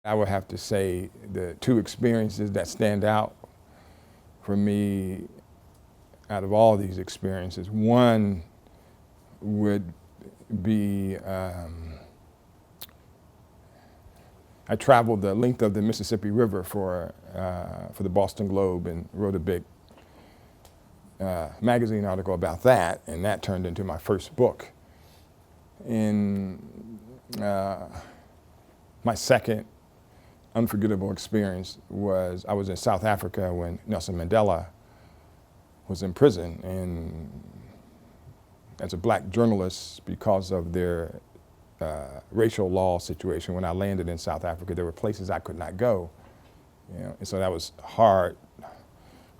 I would have to say the two experiences that stand out for me out of all these experiences, one would be I traveled the length of the Mississippi River for the Boston Globe and wrote a big magazine article about that, and that turned into my first book. And my second unforgettable experience was I was in South Africa when Nelson Mandela was in prison, and as a black journalist, because of their racial law situation, when I landed in South Africa, there were places I could not go, and so that was hard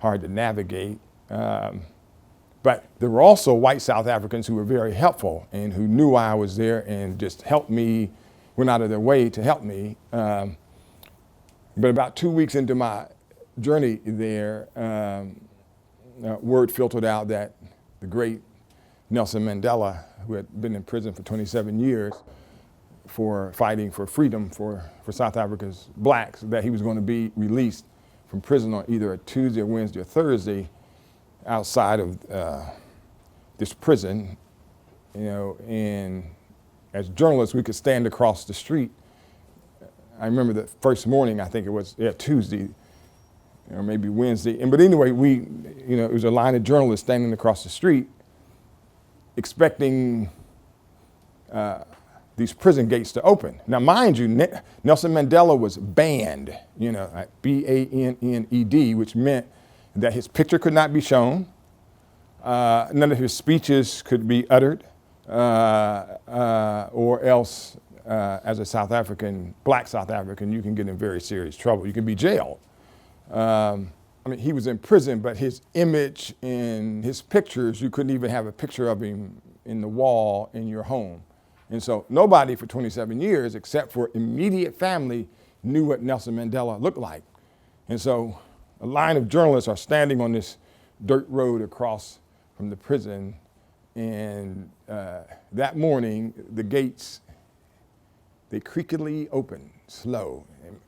to navigate. But there were also white South Africans who were very helpful and who knew why I was there and just helped me, went out of their way to help me. But about 2 weeks into my journey there, word filtered out that the great Nelson Mandela, who had been in prison for 27 years for fighting for freedom for South Africa's blacks, that he was going to be released from prison on either a Tuesday or Wednesday or Thursday outside of this prison, and as journalists, we could stand across the street. I remember the first morning, I think it was Tuesday or maybe Wednesday. But anyway, it was a line of journalists standing across the street expecting these prison gates to open. Now, mind you, Nelson Mandela was banned, B-A-N-N-E-D, which meant that his picture could not be shown, none of his speeches could be uttered, or else as a South African, black South African, you can get in very serious trouble. You can be jailed. He was in prison, but his image and his pictures, you couldn't even have a picture of him in the wall in your home. And so nobody for 27 years, except for immediate family, knew what Nelson Mandela looked like. And so a line of journalists are standing on this dirt road across from the prison. And that morning, the gates, they creakily open, slow, and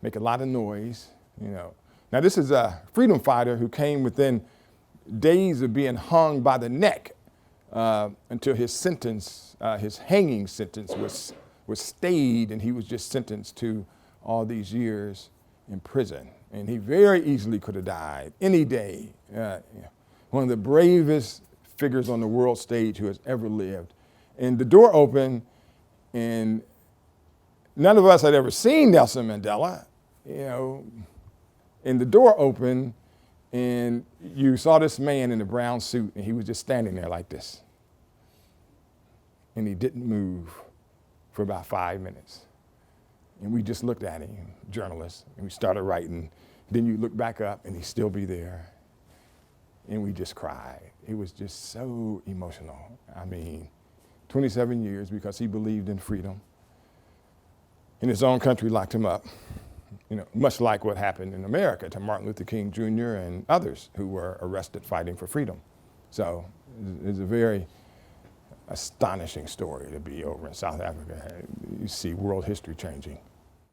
make a lot of noise, Now this is a freedom fighter who came within days of being hung by the neck until his sentence, his hanging sentence was stayed, and he was just sentenced to all these years in prison. And he very easily could have died any day. One of the bravest figures on the world stage who has ever lived. And the door opened, and none of us had ever seen Nelson Mandela, and the door opened, and you saw this man in a brown suit, and he was just standing there like this. And he didn't move for about 5 minutes. And we just looked at him, journalists, and we started writing. Then you look back up, and he'd still be there. And we just cried. It was just so emotional. 27 years because he believed in freedom. And his own country locked him up, much like what happened in America to Martin Luther King Jr. and others who were arrested fighting for freedom. So it's a very astonishing story to be over in South Africa. You see world history changing.